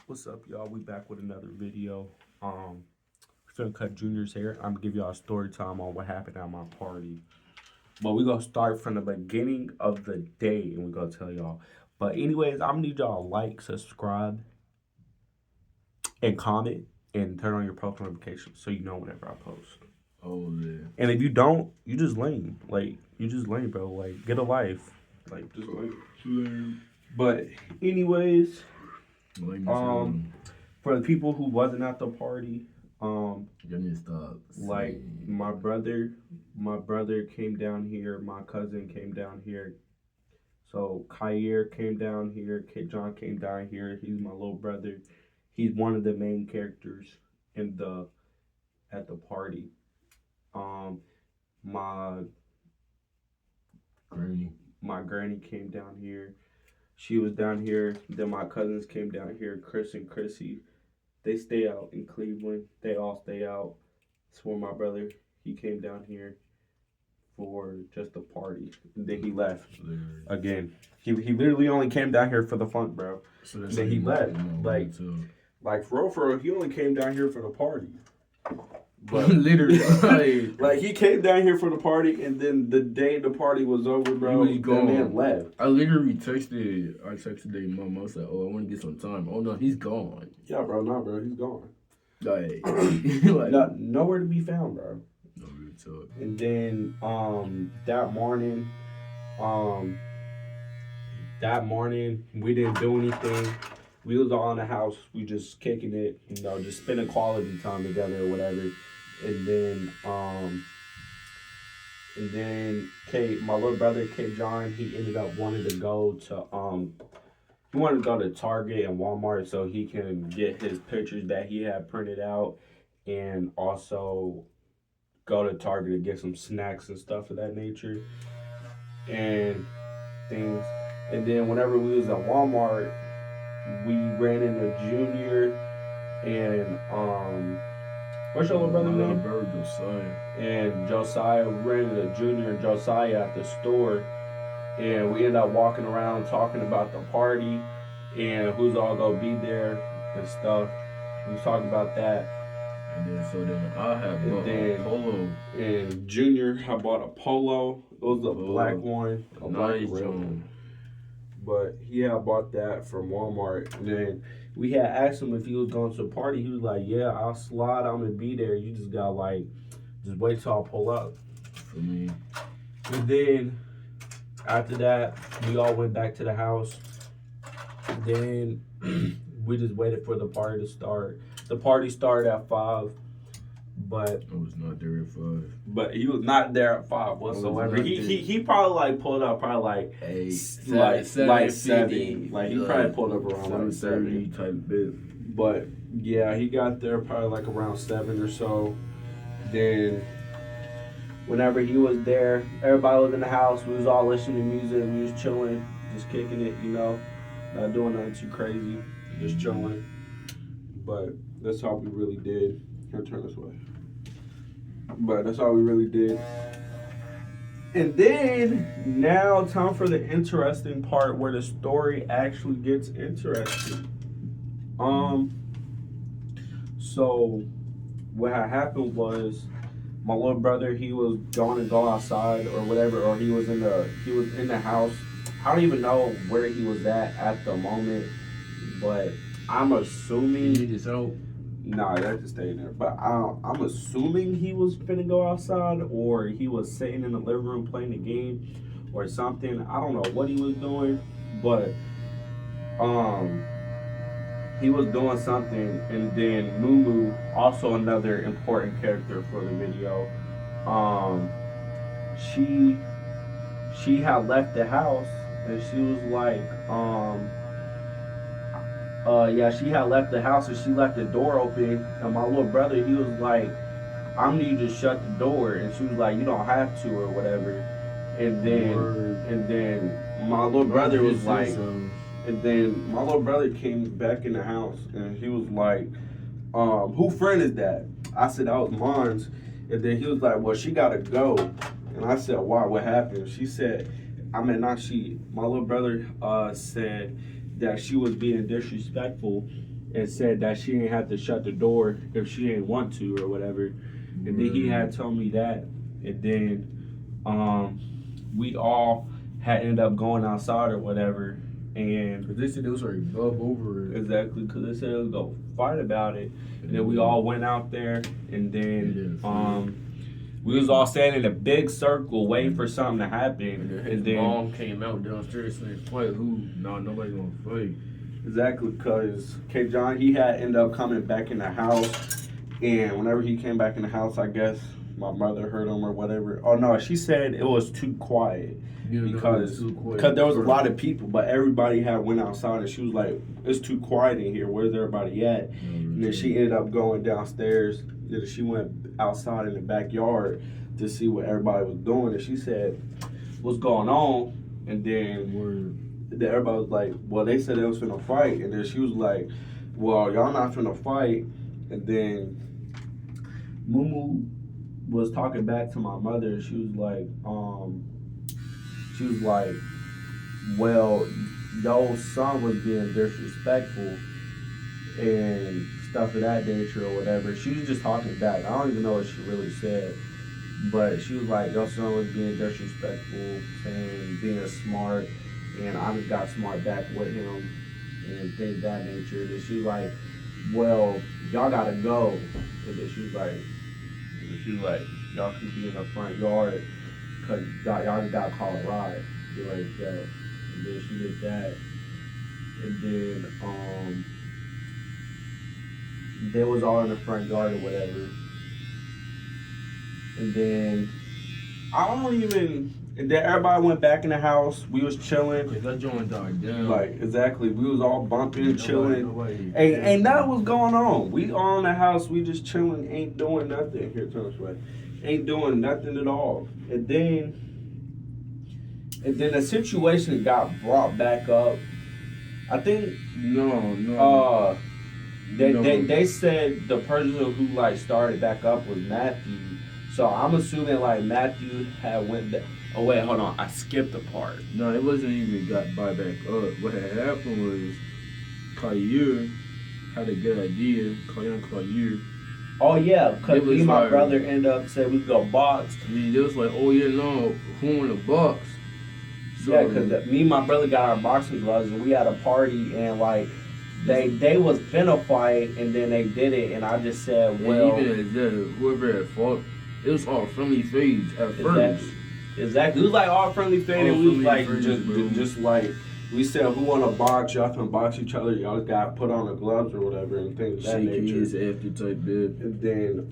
What's up, y'all? We back with another video. We're finna cut Junior's hair. I'm gonna give y'all a story time on what happened at my party. But we gonna start from the beginning of the day, and we gonna tell y'all. But anyways, I'm gonna need y'all to like, subscribe, and comment, and turn on your post notifications so you know whenever I post. Oh yeah. And if you don't, you just lame. Like you just lame, bro. Like get a life. Like just lame. But anyways, for the people who wasn't at the party, you need to stop. like my brother came down here, my cousin came down here. So Kyer came down here, Kid John came down here. He's my little brother. He's one of the main characters in the at the party. My Granny. my granny came down here. She was down here. Then my cousins came down here, Chris and Chrissy. They stay out in Cleveland. They all stay out. It's for my brother. He came down here for just a party. And then he left again. He literally only came down here for the fun, bro. So then he left. Like for real, he only came down here for the party. But literally, like he came down here for the party, and then the day the party was over, bro, that man left. I literally texted their mom. I was like, "Oh, I want to get some time." Oh no, he's gone. Yeah, bro, he's gone. Like, nowhere to be found, bro. No real talk. And then that morning we didn't do anything. We was all in the house. We just kicking it, just spending quality time together or whatever. And then my little brother K John, he ended up wanting to go to he wanted to go to Target and Walmart so he can get his pictures that he had printed out, and also go to Target to get some snacks and stuff of that nature and things. And then whenever we was at Walmart, we ran into Junior and what's your little brother name? Josiah. And Josiah. We ran into Junior and Josiah at the store, and we ended up walking around talking about the party and who's all gonna be there and stuff. We was talking about that. And then I have bought a polo. And Junior had bought a polo. It was a black one, a black red one. But he had bought that from Walmart. And then we had asked him if he was going to a party. He was like, "Yeah, I'll slide. I'm gonna be there. You just gotta just wait till I pull up." For me. And then after that, we all went back to the house. Then we just waited for the party to start. The party started at 5, but I was not there at 5. But he was not there at 5 whatsoever. He probably pulled up like 8, like 7. Like he probably pulled up around like 7 type bit. But yeah, he got there probably like around 7 or so. Then whenever he was there, everybody was in the house. We was all listening to music. We was chilling, just kicking it, not doing nothing too crazy, just chilling. But that's how we really did. Here, turn this way. But that's all we really did. And then now time for the interesting part where the story actually gets interesting. So what had happened was my little brother, he was going to go outside or whatever, or he was in the house. I don't even know where he was at the moment, but I'm assuming. You need his help? Nah, that just staying there. But I'm assuming he was finna go outside, or he was sitting in the living room playing the game, or something. I don't know what he was doing, but he was doing something. And then Lulu, also another important character for the video, she had left the house, and she was like, she had left the house and she left the door open. And my little brother, he was like, "I'm gonna need you to shut the door." And she was like, "You don't have to," or whatever. And then my little brother was like, and then my little brother came back in the house and he was like, "Who friend is that?" I said, "That was mine's." And then he was like, "Well, she gotta go." And I said, "Why? What happened?" She said, my little brother said that she was being disrespectful and said that she didn't have to shut the door if she didn't want to or whatever. And then he had told me that, and then we all had ended up going outside or whatever, and Cause they said they was already above over it. exactly because they said they was gonna fight about it, and then we all went out there, and then we was all standing in a big circle waiting for something to happen, And then mom came out downstairs saying, "Fight who? No, nobody gonna fight." exactly because K. John, he had ended up coming back in the house, and whenever he came back in the house, I guess my mother heard him or whatever. Oh no, she said it was too quiet. Because there was a lot of people, but everybody had went outside, and she was like, "It's too quiet in here. Where's everybody at?" And then she ended up going downstairs. Then she went outside in the backyard to see what everybody was doing, and she said, "What's going on?" And then everybody was like, "Well, they said they was finna fight," and then she was like, "Well, y'all not finna fight." And then Mumu was talking back to my mother. She was like, well, your son was being disrespectful and stuff of that nature or whatever. She was just talking back. I don't even know what she really said. But she was like, your son was being disrespectful, saying being smart, and I just got smart back with him and things of that nature. And then she was like, well, y'all gotta go. And then she was like, y'all can be in the front yard because y'all just gotta call a ride. Be like that. And then she did that. And then they was all in the front yard or whatever. And then and then everybody went back in the house. We was chilling. That joint died down. Like, exactly. We was all bumping, chilling. Ain't nothing was going on. We all in the house. We just chilling. Ain't doing nothing. Here, turn this way. Ain't doing nothing at all. And then the situation got brought back up. I think they said the person who like started back up was Matthew. So I'm assuming like Matthew had went back. Oh wait, hold on. I skipped a part. No, it wasn't even got back up. What had happened was Kair had a good idea. Kair. Oh yeah, because me and my brother ended up saying we could go box. They was like, oh yeah, no, who in the box? So, yeah, because me and my brother got our boxing gloves and we had a party and like they was finna fight and then they did it and I just said, well, and even as that, whoever had fought, it was all friendly fades at first. Exactly. It was like all friendly fade and we was like just like we said, who wanna box? Y'all can box each other. Y'all just gotta put on the gloves or whatever and things of that nature. After type bit. And then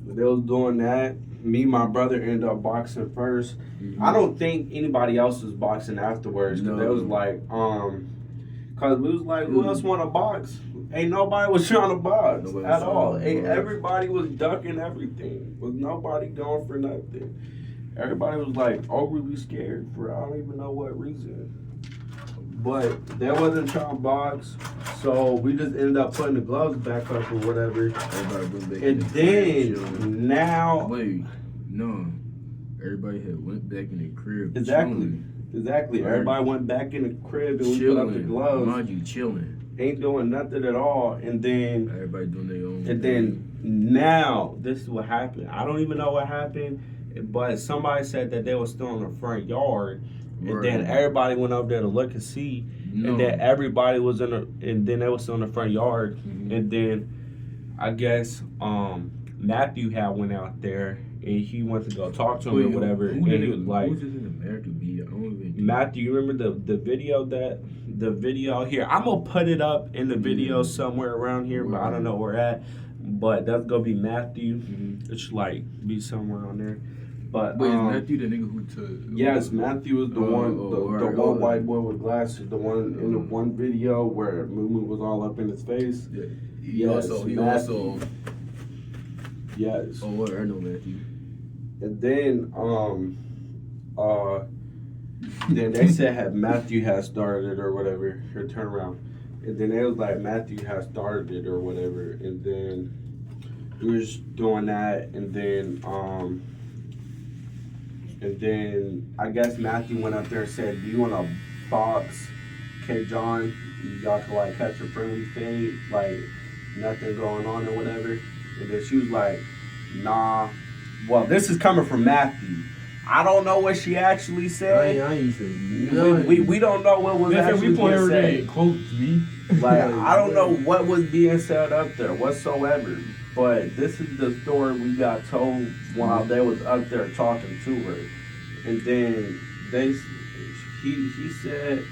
they was doing that. Me, my brother ended up boxing first. Mm-hmm. I don't think anybody else was boxing afterwards because they was like, cause we was like, who else want to box? Ain't nobody was trying to box at all. Everybody was ducking everything. Was nobody going for nothing. Everybody was like overly scared for I don't even know what reason. But they wasn't trying to box, so we just ended up putting the gloves back up or whatever. And then now, everybody had went back in the crib. Exactly. Everybody went back in the crib and we put up the gloves. Mind you, chilling. Ain't doing nothing at all. And then everybody doing their own. And then now this is what happened. I don't even know what happened, but somebody said that they were still in the front yard. And then everybody went up there to look and see, and then everybody was and then they was still in the front yard, and then I guess Matthew had went out there and he went to go talk to him or whatever, and he was like, "Who's this in America be? I don't even." Matthew, you remember the video here? I'm gonna put it up in the video somewhere around here, but I don't know where at. But that's gonna be Matthew. It should like be somewhere on there. But wait, is Matthew the nigga who took? Yes, Matthew is the one, the one white boy with glasses, the one in the one video where Mumu was all up in his face. Yeah. He also. Yes. Oh, what? I know Matthew. And then then they said Matthew had started it or whatever, or turn around. And then it was like Matthew had started it or whatever, and then we was doing that, and then I guess Matthew went up there and said, do you want to box? K. John, y'all could like catch a friendly fade, like nothing going on or whatever. And then she was like, nah. Well, this is coming from Matthew. I don't know what she actually said. I ain't say We don't know what was actually being said. Quotes me. Like, I don't know what was being said up there whatsoever. But this is the story we got told while they was up there talking to her. And then he said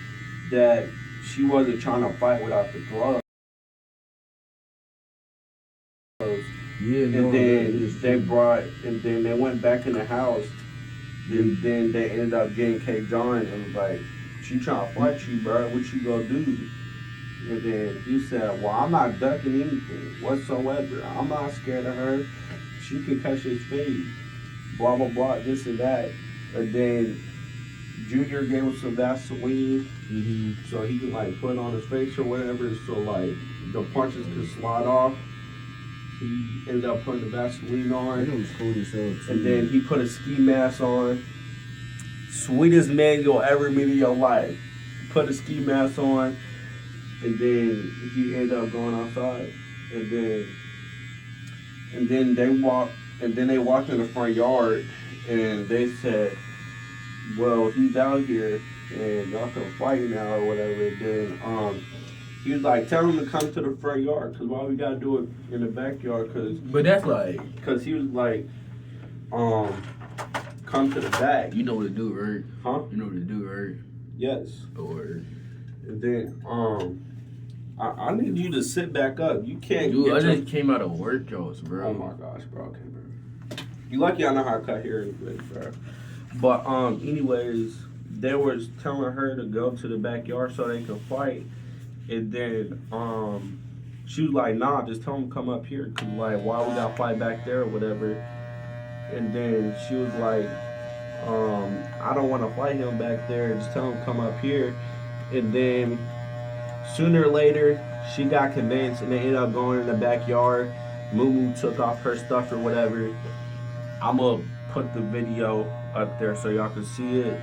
that she wasn't trying to fight without the gloves. Yeah, And then they went back in the house. And then they ended up getting K. John and was like, she trying to fight you, bro. What you gonna do? And then he said, well, I'm not ducking anything whatsoever. I'm not scared of her. She can catch his fade. Blah, blah, blah, this and that. And then Junior gave him some Vaseline so he could like put it on his face or whatever so like the punches could slide off. He ended up putting the Vaseline on. It was cool as hell too. And then he put a ski mask on. Sweetest man you'll ever meet in your life. Put a ski mask on. And then he ended up going outside. And then they walked in the front yard and they said, well, he's out here and y'all can fight now or whatever. And then he was like, tell him to come to the front yard, because why we gotta do it in the backyard? But that's like, because he was like, come to the back. you know what to do, right? Huh? You know what to do, right? Yes. Or And then I need you to sit back up. You can't. dude, I just came out of workouts, bro. Oh my gosh, bro. Okay, bro. You lucky I know how to cut hair anyway, bro. But anyways, they was telling her to go to the backyard so they could fight. And then she was like, nah, just tell him to come up here. Cause like, why we gotta fight back there or whatever. And then she was like, I don't want to fight him back there. Just tell him to come up here. And then sooner or later, she got convinced and they ended up going in the backyard. Moo took off her stuff or whatever. I'm gonna put the video up there so y'all can see it.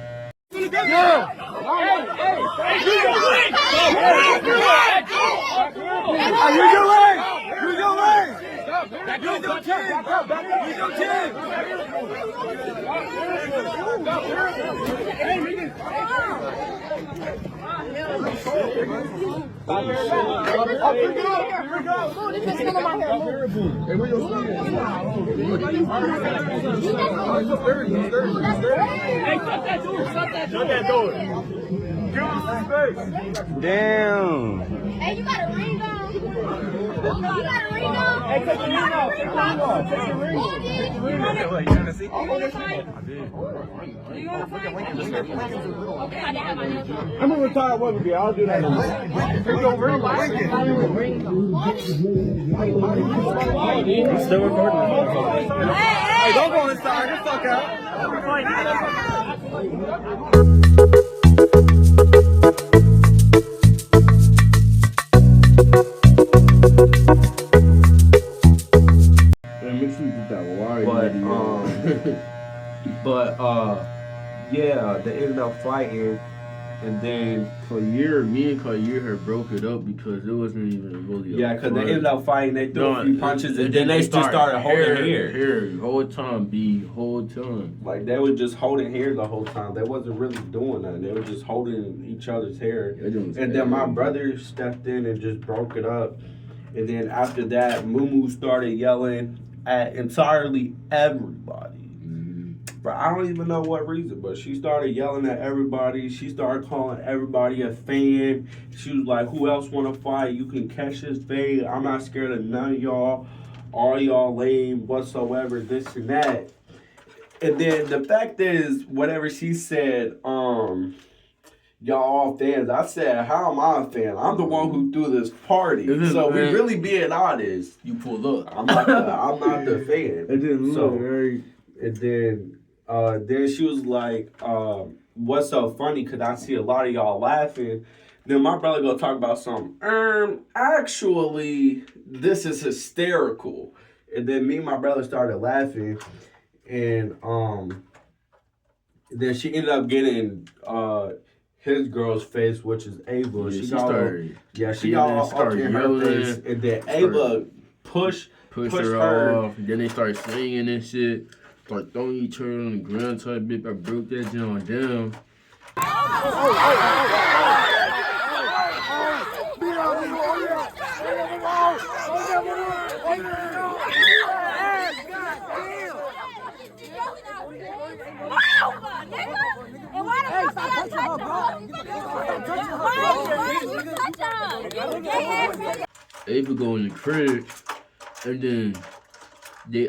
Damn. Hey, you got a ring on. You got a ring on. Hey, take the ring off. Take the ring off. Take the ring off. Take the ring off. You want to see? I did. I'm a retired weather guy. I'll do that. I'm still recording. Hey, don't go inside. Get the fuck out. Make sure you get that wire. But yeah, they ended up fighting, and then me and Kair had broke it up because it wasn't even really. because they ended up fighting. They threw a few punches, and then they just started holding hair. Whole time. Like they were just holding hair the whole time. They wasn't really doing nothing. They were just holding each other's hair. And then my brother stepped in and just broke it up. And then after that, Moo started yelling at entirely everybody. But I don't even know what reason, but she started yelling at everybody. She started calling everybody a fan. She was like, who else want to fight? You can catch this fade. I'm not scared of none of y'all. All y'all lame whatsoever, this and that. And then the fact is, whatever she said, y'all all fans. I said, how am I a fan? I'm the one who threw this party. So we really being honest. You pulled up. I'm not the fan. It didn't look very. And then she was like, what's so funny? Because I see a lot of y'all laughing. Then my brother go talk about something. Actually, this is hysterical. And then me and my brother started laughing. And then she ended up getting his girl's face, which is Ava. Yeah, she she got started. she got all up started in her yelling. face, and then Ava pushed her off. Then they start singing and shit. Start throwing each other on the ground type bit. I broke that joint down. Ava go in the crib, and then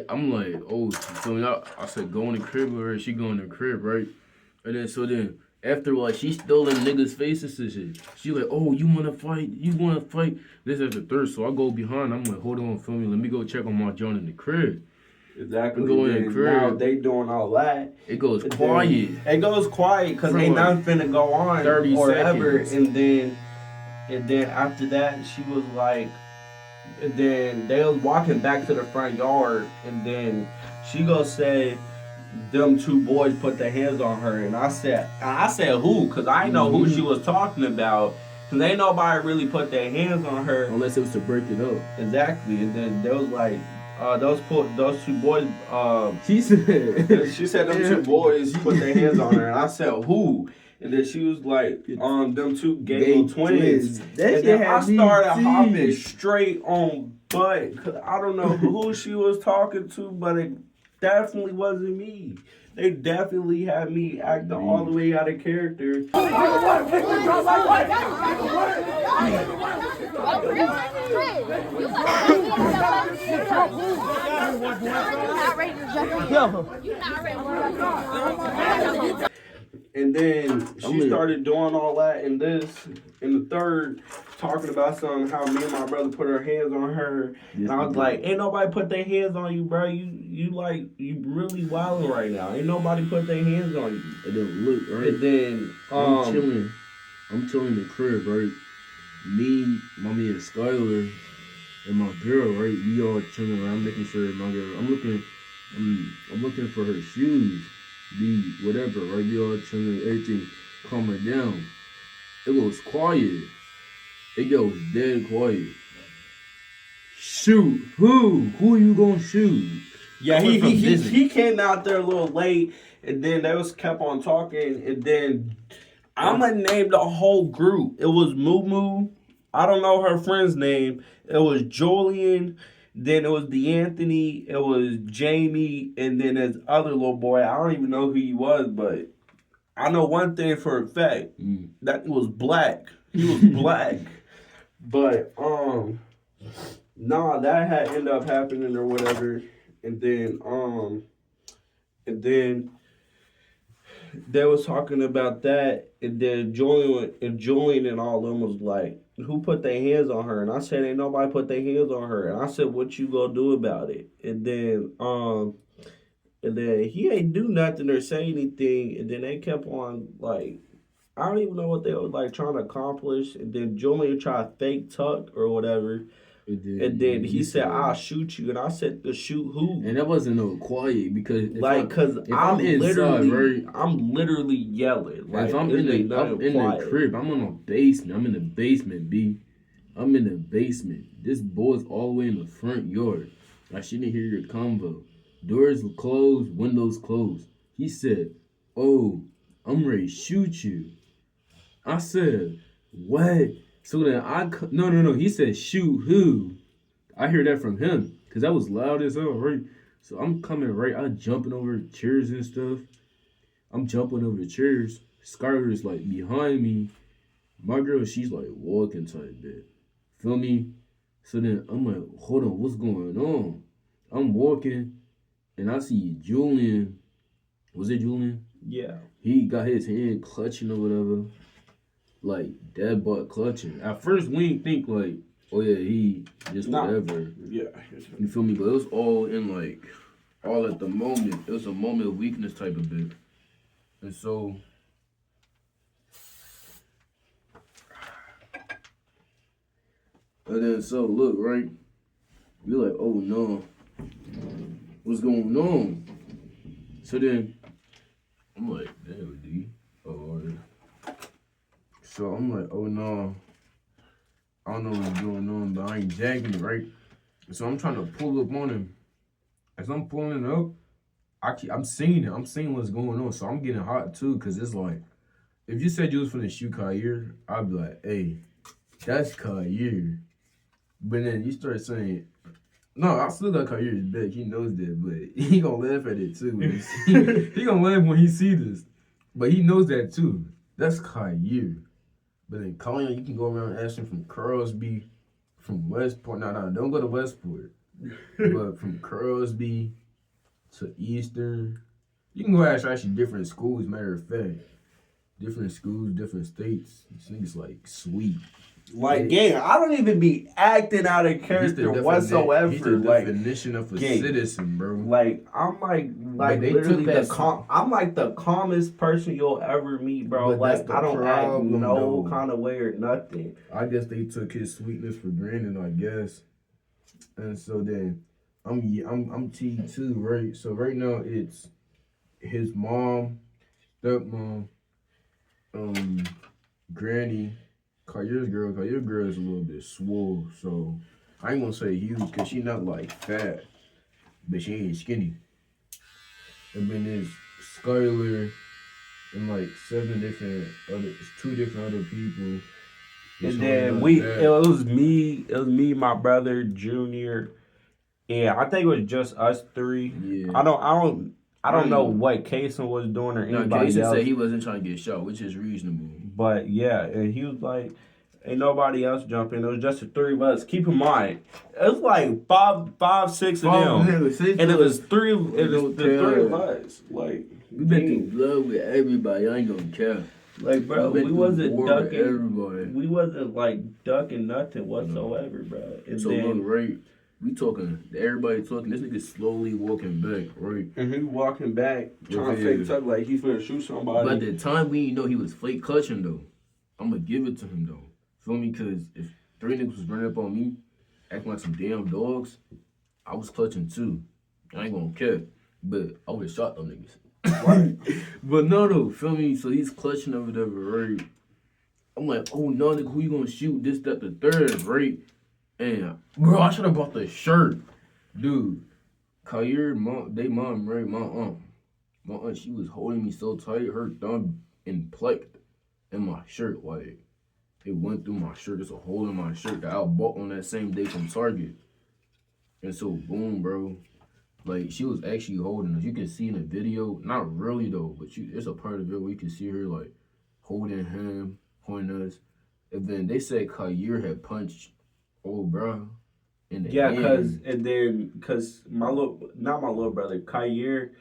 I'm like, oh, so I said go in the crib with her. She go in the crib, right? And then after like she still in niggas' faces and shit. She like, oh, you wanna fight? You wanna fight? This is the third, so I go behind. I'm like, hold on, feel me. Let me go check on my joint in the crib. Exactly. Go in the crib. Now they doing all that. It goes quiet. It goes quiet because ain't nothing finna go on 30 or seconds. ever. And then after that, she was like, and then they was walking back to the front yard, and then she go say, them two boys put their hands on her, and I said who? Cause I know who she was talking about. Cause ain't nobody really put their hands on her Unless it was to break it up. Exactly. And then there was like those two boys. She said them two boys put their hands on her, and I said who? And then she was like, them two gay twins. And then I started hopping straight on butt. Cause I don't know who she was talking to, but it definitely wasn't me. They definitely had me acting all the way out of character. And then she started doing all that and this. In the third, talking about something, how me and my brother put our hands on her. And I was like, ain't nobody put their hands on you, bro. You really wilding right now. Ain't nobody put their hands on you. And then look, right? And then I'm chilling in the crib, right? Me, mommy, and Skylar, and my girl, right? We all chilling around, making sure my girl. I'm looking for her shoes. Whatever, right? We all chilling, everything calming down. It goes quiet. It goes dead quiet. Shoot. Who you gonna shoot? Yeah, he came out there a little late, and then they kept on talking, and then I'm gonna name the whole group. It was Moo Moo. I don't know her friend's name. It was Julian. Then it was DeAnthony, it was Jamie, and then this other little boy. I don't even know who he was, but I know one thing for a fact. That he was black. He was black. But, that had ended up happening or whatever. And then they was talking about that, and then Julian and all of them was like, who put their hands on her? And I said, ain't nobody put their hands on her. And I said, what you gonna do about it? And then he ain't do nothing or say anything. And then they kept on like, I don't even know what they were like trying to accomplish. And then Julian tried to fake tuck or whatever. And then he said, I'll shoot you. And I said, to shoot who? And that wasn't no quiet because I'm literally yelling. Like, if I'm in the crib, I'm in the basement. I'm in the basement, B. I'm in the basement. This boy's all the way in the front yard. I shouldn't hear your convo. Doors closed, windows closed. He said, oh, I'm ready to shoot you. I said, what? So then no. He said, shoot who? I hear that from him because that was loud as hell, right? So I'm coming right. I'm jumping over chairs and stuff. I'm jumping over the chairs. Skylar is like behind me. My girl, she's like walking type bit. Feel me? So then I'm like, hold on, what's going on? I'm walking and I see Julian. Was it Julian? Yeah. He got his hand clutching or whatever. Like dead butt clutching. At first we didn't think like, oh yeah, he just whatever. Yeah. You feel me? But it was all in like, all at the moment. It was a moment of weakness type of bit. And so, look, right? We like, oh no. What's going on? So then, I'm like, damn, D. So I'm like, oh no, I don't know what's going on, but I ain't jacking it, right? So I'm trying to pull up on him. As I'm pulling up, I'm seeing it. I'm seeing what's going on. So I'm getting hot too, cause it's like, if you said you was finna shoot Kyer, I'd be like, hey, that's Kyer. But then you start saying, no, I still got Kyer's back. He knows that, but he gonna laugh at it too. When he gonna laugh when he see this. But he knows that too. That's Kyer. But then Colin, you can go around asking from Crosby, from Westport. No, don't go to Westport. But from Crosby to Eastern. You can go ask actually different schools, matter of fact. Different schools, different states. This nigga's like sweet. Like, gang, I don't even be acting out of character whatsoever. He's the definition of a citizen, bro. Like, I'm like literally I'm like the calmest person you'll ever meet, bro. Like, I don't act no kind of way or nothing. I guess they took his sweetness for granted, I guess. And so then, I'm T too, right? So right now it's his mom, stepmom, granny. Kyer's girl is a little bit swole, so I ain't gonna say huge because she not like fat, but she ain't skinny. And then there's Skylar and like two different other people. And then it was me, my brother, Junior. Yeah, I think it was just us three. Yeah. I don't know what Kason was doing or anybody Kason else. said he wasn't trying to get shot, which is reasonable. But yeah, and he was like, ain't nobody else jumping. It was just the three of us. Keep in mind, it was like five, six of them. And it was the three of us. Like, we been through blood with everybody. I ain't gonna care. Like, bro, we wasn't ducking. Everybody. We wasn't like ducking nothing whatsoever, bro. And so then, look, right, we talking. Everybody talking. This nigga slowly walking back, right? And he walking back, trying to fake tuck like he's finna shoot somebody. But at the time, we didn't know he was fake clutching though. I'm gonna give it to him though. Feel me? Cause if three niggas was running up on me, acting like some damn dogs, I was clutching too. I ain't gonna care, but I would've shot them niggas. Right. But no though, feel me? So he's clutching or whatever, right? I'm like, oh no, nigga, who you gonna shoot? This, that, the third, right? And bro, I should have bought the shirt, dude. Kyer, mom, right? My aunt, she was holding me so tight, her thumb inflected in my shirt, like it went through my shirt. There's a hole in my shirt that I bought on that same day from Target. And so boom, bro. Like, she was actually holding us. You can see in the video, not really though, but there's a part of it where you can see her like holding him, holding us. And then they said Kyer had punched old bro in the hand. Cause not my little brother, Kyer,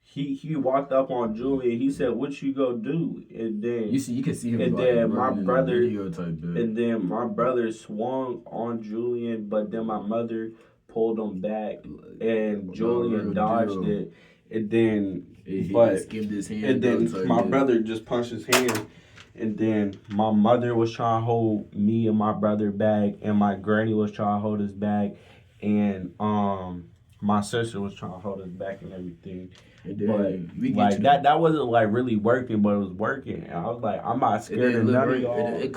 he walked up on Julie and he said, "What you go do?" And then you can see him. And then my brother, and then my brother swung on Julian, but then my mother pulled him back, and Julian dodged it, and then my brother just punched his hand, and then my mother was trying to hold me and my brother back, and my granny was trying to hold us back, and my sister was trying to hold us back and everything. But like that wasn't like really working, but it was working, and I was like, I'm not scared of none of y'all. It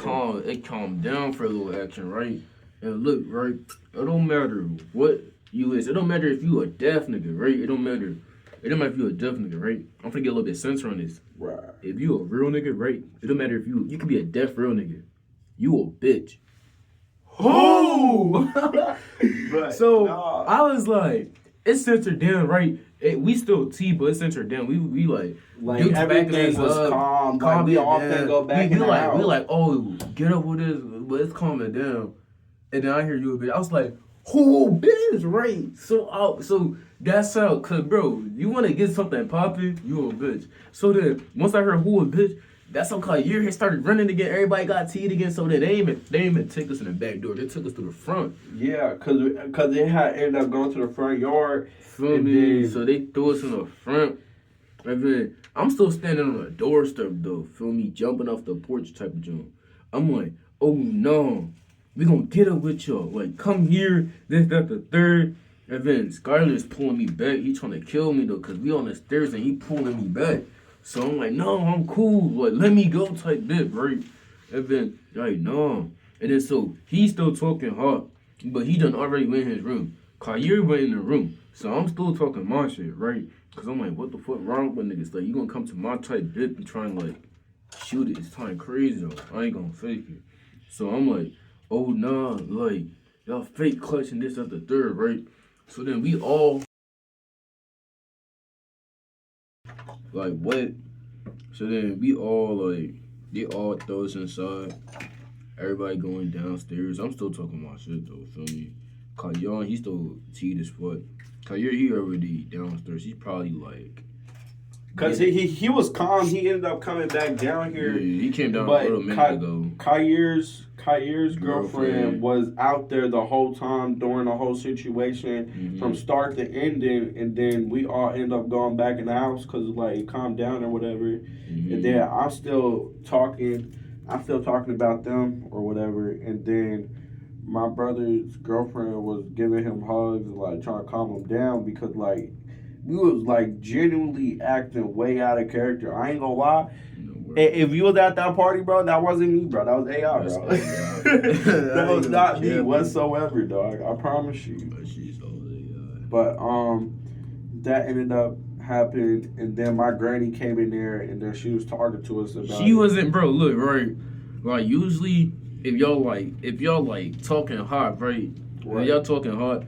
calmed down for a little action, right? And look, right, it don't matter what you is. It don't matter if you a deaf nigga, right? It don't matter if you a deaf nigga, right? I'm finna get a little bit censor on this. Right. If you a real nigga, right? It don't matter if you can be a deaf real nigga. You a bitch. Oh! I was like, it's censored down, right? We still T, but it's censored down. We like everything was calm. Like, we all can go back in the house. We like, oh, get up with this, but it's calming down. And then I hear you a bit. I was like, who bitch, right? So that's how, cause bro, you wanna get something popping, you a bitch. So then once I heard who a bitch, that's how Kyer had started running again. Everybody got teed again. So then they didn't even take us in the back door. They took us to the front. Yeah, cause they had ended up going to the front yard. Feel me? So they threw us in the front. And then I'm still standing on the doorstep though. Feel me? Jumping off the porch type of jump. I'm like, oh no. We gonna get up with y'all. Like, come here, this, that, the third. And then Skylar's pulling me back. He trying to kill me, though, because we on the stairs and he pulling me back. So I'm like, no, I'm cool. Like, let me go type bit, right? And then, like, no. And then so he's still talking hard, but he done already went in his room. Kyrie went in the room. So I'm still talking my shit, right? Cause I'm like, what the fuck wrong with niggas? Like, you gonna come to my type dip and try and like shoot it. It's kind of crazy though. I ain't gonna fake it. So I'm like, oh nah, like, y'all fake clutching this at the third, right? So then we all like what? So then we all like they all throw us inside. Everybody going downstairs. I'm still talking my shit though, feel me? Kayon, he still teed his foot. Kayon, he already downstairs. He's probably like Cause he was calm. He ended up coming back down here. Yeah, he came down a little minute ago. Kair's girlfriend was out there the whole time during the whole situation from start to ending, and then we all end up going back in the house because like it calmed down or whatever. And then I'm still talking about them or whatever, and then my brother's girlfriend was giving him hugs, like trying to calm him down because like we was like genuinely acting way out of character. I ain't gonna lie. If you was at that party, bro, that wasn't me, bro. That was AI, bro. That was not me whatsoever, dog. I promise you. But that ended up happening, and then my granny came in there, and then she was talking to us about. She wasn't, bro. Look, right. Like usually, if y'all like talking hot, right? When y'all talking hot,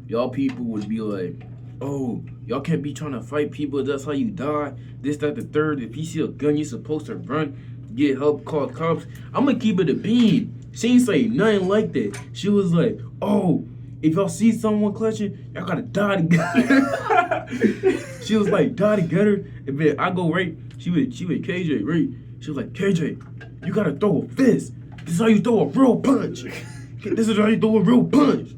y'all people would be like, oh, y'all can't be trying to fight people. That's how you die. This, that, the third. If you see a gun, you're supposed to run, get help, call cops. I'm gonna keep it a beam. She ain't say nothing like that. She was like, oh, if y'all see someone clutching, y'all gotta die together. She was like, die together. And then I go right. She with KJ, right? She was like, KJ, you gotta throw a fist. This is how you throw a real punch. This is how you throw a real punch.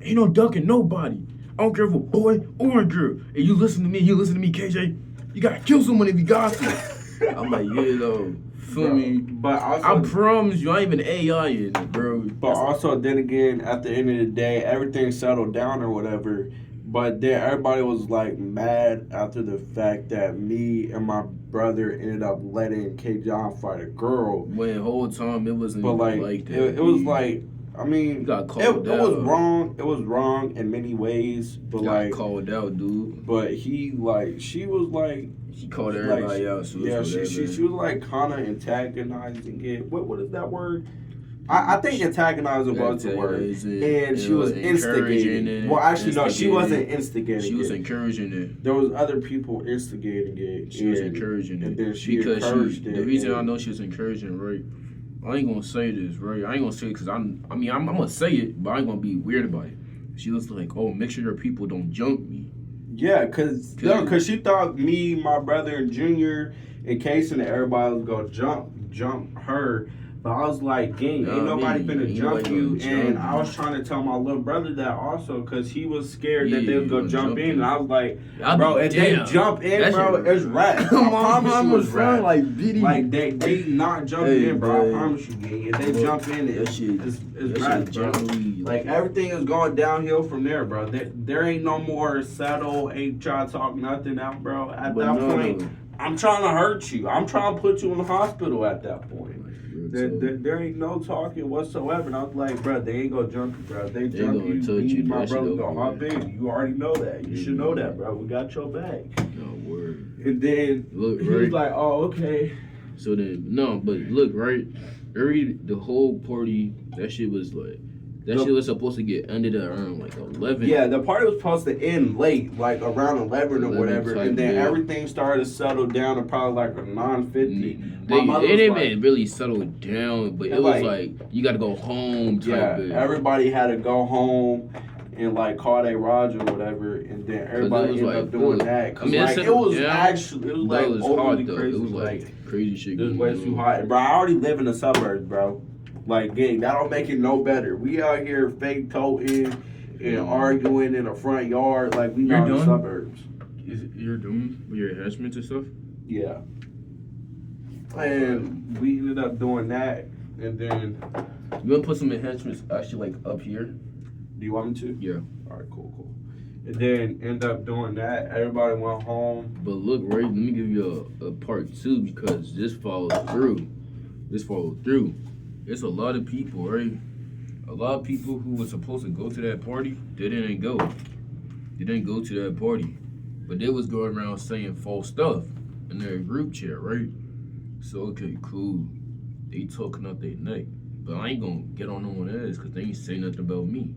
Ain't no ducking nobody. I don't care if a boy or a girl. And you listen to me, KJ. You gotta kill someone if you got to. I'm like, yeah, though. Feel me? But also, I promise you, I ain't even AI in it, bro. But also, then again, at the end of the day, everything settled down or whatever. But then everybody was like mad after the fact that me and my brother ended up letting K. John fight a girl. When the whole time it wasn't like that. It was like, I mean, it was wrong. It was wrong in many ways, but like called out, dude. But she was like, she called everybody out. So yeah, she was like kind of antagonizing it. What is that word? I think antagonizing was the word, and she was instigating. Well, actually, no, she wasn't instigating. She was encouraging it. There was other people instigating it. She was encouraging it, and then she encouraged it. The reason I know she was encouraging, right? I ain't gonna say this, right? I ain't gonna say it because I'm gonna say it, but I ain't gonna be weird about it. She was like, "Oh, make sure your people don't jump me." Yeah, cause she thought me, my brother, and Junior, and Case, and everybody was gonna jump her. But I was like, gang, ain't nobody finna jump you. And I was trying to tell my little brother that also because he was scared that they was going to jump in. And I was like, bro, if they jump in, bro, it's rap. I promise you it's rap. Like, they not jumping in, bro. I promise you, gang. If they jump in, it's rap, bro. Like, everything is going downhill from there, bro. There ain't no more settle, ain't try to talk nothing out, bro. At that point, I'm trying to hurt you. I'm trying to put you in the hospital at that point. There ain't no talking whatsoever. And I was like, bro, they ain't gonna jump you, bro. They jump you, my brother gonna hop in. You already know that. You should know that, bro. We got your back. No word. And then he was like, oh, okay. So then, but look, right? The whole party, that shit was like, shit was supposed to get ended at around like 11. Yeah, the party was supposed to end late, like around 11 or whatever, and then everything started to settle down to probably like a 9:50. It didn't really settle down, but it was like you got to go home. Everybody had to go home and like call their Roger or whatever, and then everybody ended up doing that. Cause it was like overly crazy. It was like crazy shit. It was way too hot, bro. I already live in the suburbs, bro. Like, gang, that don't make it no better. We out here fake toting and arguing in the front yard like we not in the suburbs. You're doing with your attachments and stuff? Yeah. And we ended up doing that, and then... You want to put some enhancements actually, like, up here? Do you want me to? Yeah. All right, cool. And then end up doing that. Everybody went home. But look, Ray, let me give you a part two because this follows through. this followed through. It's a lot of people, right? A lot of people who were supposed to go to that party, they didn't go. They didn't go to that party. But they was going around saying false stuff in their group chat, right? So, okay, cool. They talking up their neck. But I ain't gonna get on no one else because they ain't say nothing about me.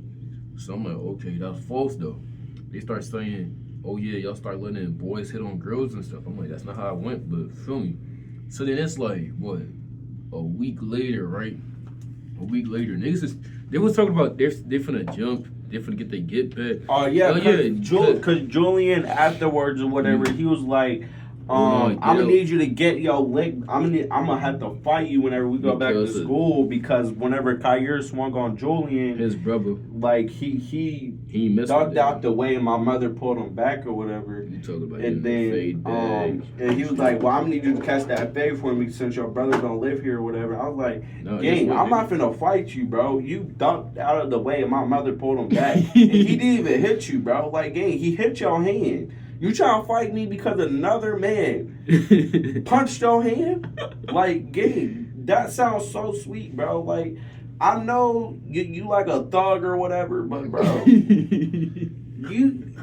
So I'm like, okay, that's false though. They start saying, oh yeah, y'all start letting boys hit on girls and stuff. I'm like, that's not how it went, but feel me. So then it's like, what, a week later, right? A week later, niggas they was talking about they're finna jump, they're finna get their get back. Oh yeah, because Julian afterwards or whatever, he was like, I'm gonna need you to get your lick. I'm gonna have to fight you whenever we go back to school because whenever Kyrie swung on Julian, his brother, like he ducked out the way and my mother pulled him back or whatever. You talking about and then and he was like, well, I'm gonna need you to catch that fade for me since your brother don't live here or whatever. I was like, gang, I'm not finna fight you, bro. You ducked out of the way and my mother pulled him back. And he didn't even hit you, bro. Like, gang, he hit your hand. You trying to fight me because another man punched your hand? Like, gang, that sounds so sweet, bro. Like, I know you like a thug or whatever, but bro,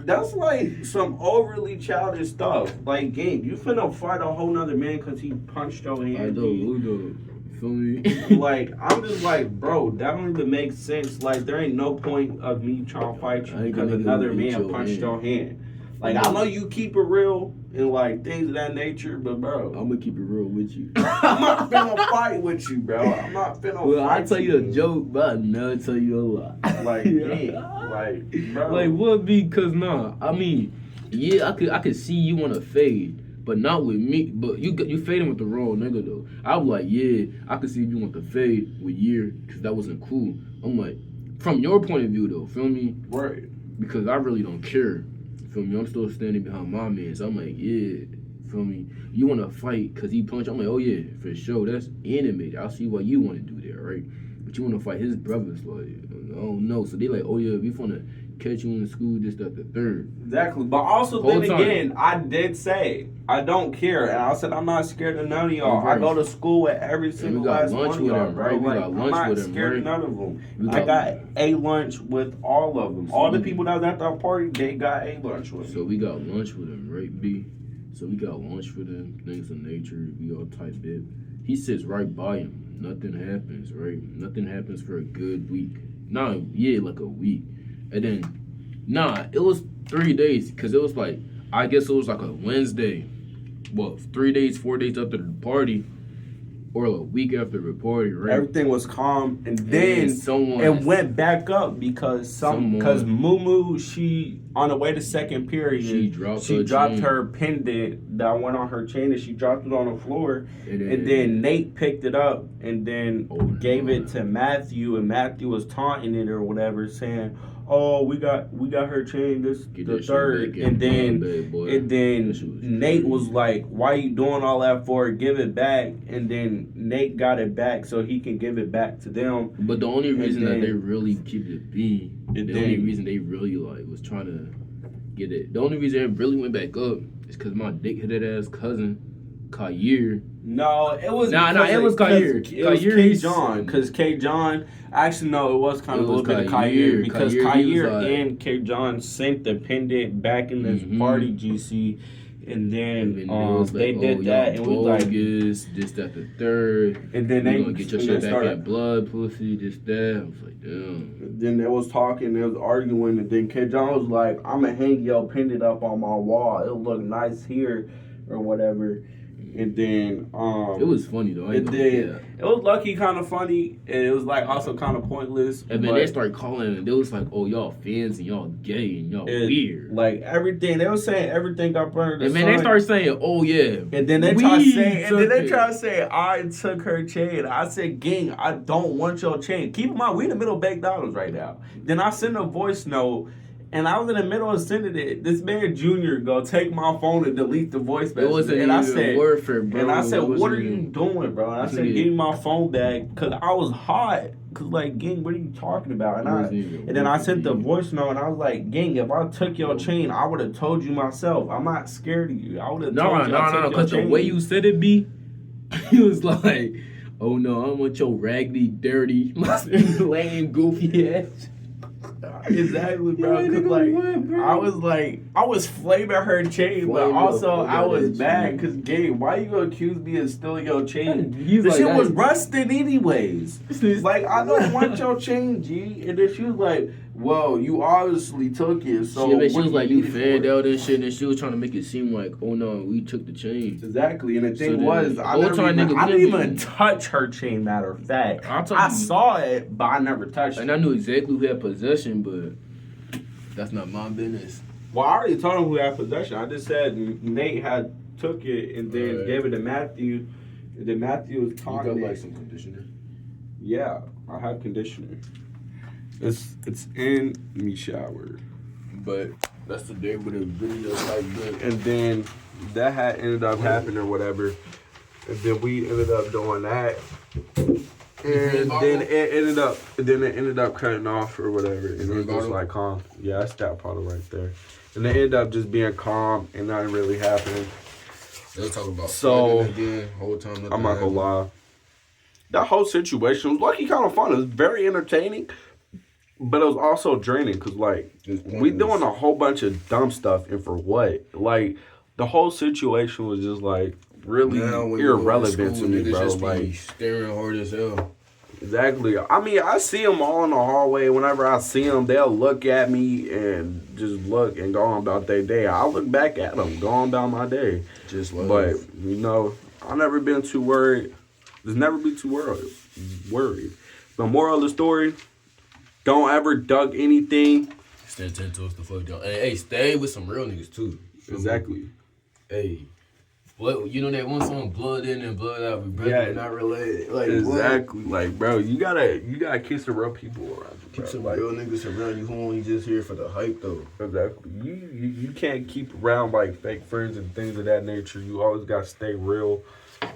that's like some overly childish stuff. Like, gang, you finna fight a whole nother man because he punched your hand. I know. Feel me? Like, I'm just like, bro, that don't even make sense. Like, there ain't no point of me trying to fight you because another man punched your hand. Like, I know you keep it real and, like, things of that nature, but, bro. I'm going to keep it real with you. I'm not finna fight with you, bro. I'm not finna fight with you. Well, I tell you a joke, but I never tell you a lot. Like, yeah. Like, bro. Like, what be? Because, nah, I mean, yeah, I could see you want to fade, but not with me. But you fading with the wrong nigga, though. I was like, yeah, I could see if you want to fade with Year, because that wasn't cool. I'm like, from your point of view, though, feel me? Right. Because I really don't care. Feel me? I'm still standing behind my man. So I'm like, yeah, feel me? You want to fight because he punched? I'm like, oh, yeah, for sure. That's animated. I'll see what you want to do there, right? But you want to fight his brothers, like, I don't know. So they like, oh, yeah, we want to catch you in school, this, that, the third. Exactly. But also, then again, I did say, I don't care. And I said, I'm not scared of none of y'all. I go to school with every single last one of y'all, bro. Like, I'm not scared of none of them. I got a lunch with all of them. All the people that was at the party, they got a lunch with. So we got lunch with them, right, B? So we got lunch with them, things of nature, we all type bit. He sits right by him. Nothing happens, right? Nothing happens for a good week. Nah, yeah, like a week. And then, it was 3 days, because it was like, I guess it was like a Wednesday. Well, 3 days, 4 days after the party, or a week after the party, right? Everything was calm, and then it went back up because Mumu, she, on the way to second period, she dropped her pendant that went on her chain, and she dropped it on the floor, and then Nate picked it up and then gave it to Matthew, and Matthew was taunting it or whatever, saying, oh, we got her chain, the third, and then Nate was like, why you doing all that for? Give it back. And then Nate got it back so he can give it back to them. But the only reason that they really keep it being, the only reason they really like was trying to get it, the only reason it really went back up is because my dick-headed ass cousin, Kyrie. No, it was it was Kyrie. It was K. John, because K. John. Actually, no, it was kind of a little bit of Kyrie because Kyrie and K. John sent the pendant back in this party, GC, and then they did that, and we was like, this, that, the third, and then they gonna get your shit back at blood, pussy, this, that. I was like, damn. Then they was talking, they was arguing, and then K. John was like, I'm gonna hang your pendant up on my wall. It'll look nice here, or whatever. And then it was funny though. It was lucky, kind of funny, and it was like also kind of pointless. And then they started calling, and they was like, "Oh, y'all fans and y'all gay and y'all weird." Like everything, they was saying everything got burned. And then they started saying, "Oh yeah," and then they tried to say, "I took her chain." I said, "Gang, I don't want your chain." Keep in mind, we in the middle of McDonald's right now. Then I sent a voice note. And I was in the middle of sending it. This man Junior go take my phone and delete the voice message. It wasn't and even I said, word for it, bro. And I said, what are you doing, bro? And I said, give me my phone back. Because I was hot. Because, like, gang, what are you talking about? And then I sent the voice note, and I was like, gang, if I took your chain, I would have told you myself. I'm not scared of you. I would have told you. No. Because the way you said it, B, he was like, oh no, I don't want your raggedy, dirty, lame, goofy ass. Exactly, bro. Cause I was flaming her chain, but Flaming also the fuck I out was that mad chain. because Gabe, why you gonna accuse me of stealing your chain? He's The like, shit that- was rusted anyways. Like I don't want your chain, G. And then she was like, "Well, you obviously took it, so." She, I mean, she what was do like, you need it fanned for?" out and shit, and she was trying to make it seem like, oh no, we took the chain. Exactly, and the So thing then, was, the I whole didn't time, even, nigga, I we didn't didn't even touch her chain. Matter of fact, I'll tell I you. saw it, but I never touched And it. I knew exactly who had possession, but that's not my business. Well, I already told him who had possession. I just said Nate had took it and then Right. gave it to Matthew. And then Matthew was You talking. got like some conditioner. Yeah, I have conditioner. It's in me shower. But that's the day with a video type good. And then that had ended up happening or whatever. And then we ended up doing that. And then it ended up cutting off or whatever. And it was just like calm. Yeah, that's that bottle right there. And it ended up just being calm and nothing really happening. They'll talk about So, again, whole time. I'm not gonna lie. That whole situation was lucky kind of fun. It was very entertaining, but it was also draining because like we doing a whole bunch of dumb stuff and for what? Like the whole situation was just like really irrelevant to me, bro. Like staring hard as hell. Exactly. I mean, I see them all in the hallway. Whenever I see them, they'll look at me and just look and go on about their day. I'll look back at them, go on about my day. Just like, but you know, I've never been too worried. Just never be too worried. The moral of the story: don't ever duck anything. Stay 10 toes the fuck down. Hey, stay with some real niggas too. Exactly. Hey. Blood, you know that one song, Blood In and Blood Out, we brother not related. Like exactly. What? Like, bro, you gotta keep some real people around you. Keep some real niggas around you who only just here for the hype though. Exactly. You can't keep around like fake friends and things of that nature. You always gotta stay real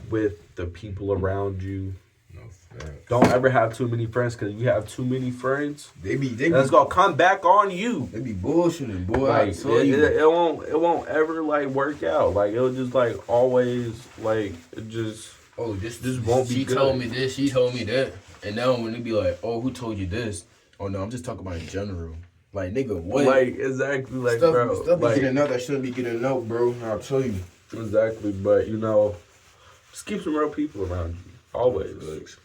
with the people around you. No facts. Don't ever have too many friends because you have too many friends. They that's gonna come back on you. They be bullshitting, boy. Like, I tell you. It won't ever like work out. Like it'll just like always like it just. Oh, this won't be she good. told me this, she told me that. And now when they be like, oh, who told you this? Oh no, I'm just talking about in general. Like nigga, what? Like exactly, like stuff, bro. Stuff like, be getting out that shouldn't be getting out, bro. I'll tell you. Exactly, but you know, just keep some real people around you. Always.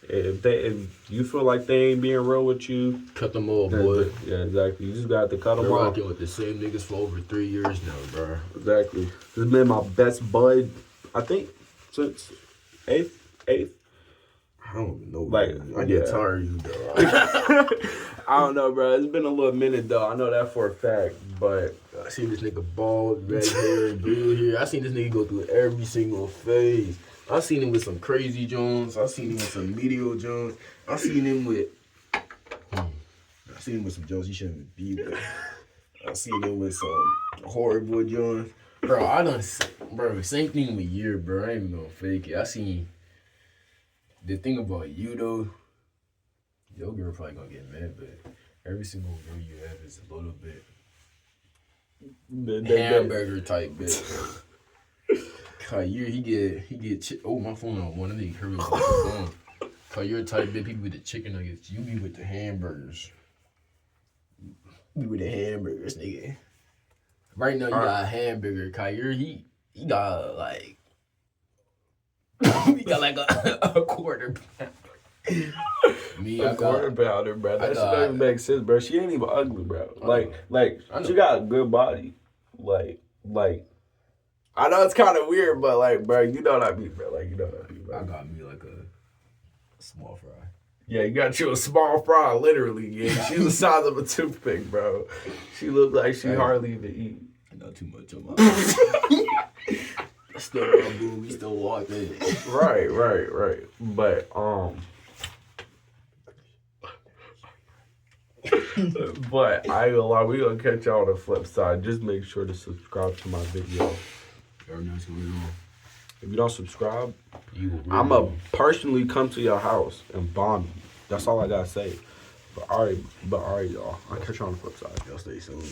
If you feel like they ain't being real with you, cut them off, boy. Yeah, exactly. You just got to cut them We're off. rocking with the same niggas for over 3 years now, bro. Exactly. This has been my best bud, I think, since eighth. I don't even know. Like, I get tired of you, dog. I don't know, bro. It's been a little minute, though. I know that for a fact, but I seen this nigga bald, red hair, blue hair. I seen this nigga go through every single phase. I seen him with some crazy Jones. I seen him with some medial Jones. I seen him with some Jones he shouldn't be with. I seen him with some horrible Jones. Bro, same thing with year, bro. I ain't even gonna fake it. I seen the thing about you though, your girl probably gonna get mad, but every single girl you have is a little bit hamburger type bitch. Kyrie, he get oh my phone on one. I need to hurry up with the phone. Kyrie type bitch, people with the chicken nuggets. You be with the hamburgers. You be with the hamburgers, nigga. Right now you got a hamburger. Kyrie, he got like he got like a quarter pound. Me, a quarter pounder, bro. That shit don't even make sense, bro. She ain't even ugly, bro. Like she got a good body. Like I know it's kind of weird, but like, bro, you know what I mean, bro. Like, you know what I mean, bro. I got me like a small fry. Yeah, you got you a small fry, literally. Yeah, she's the size of a toothpick, bro. She look like she hardly even eat. Not too much on my. Still boo, we still walk in. Right. But but I ain't gonna lie, we gonna catch y'all on the flip side. Just make sure to subscribe to my video. If you don't subscribe, I'ma personally come to your house and bomb you. That's all I gotta say. But all right, y'all. I'll catch you on the flip side. Y'all stay soon.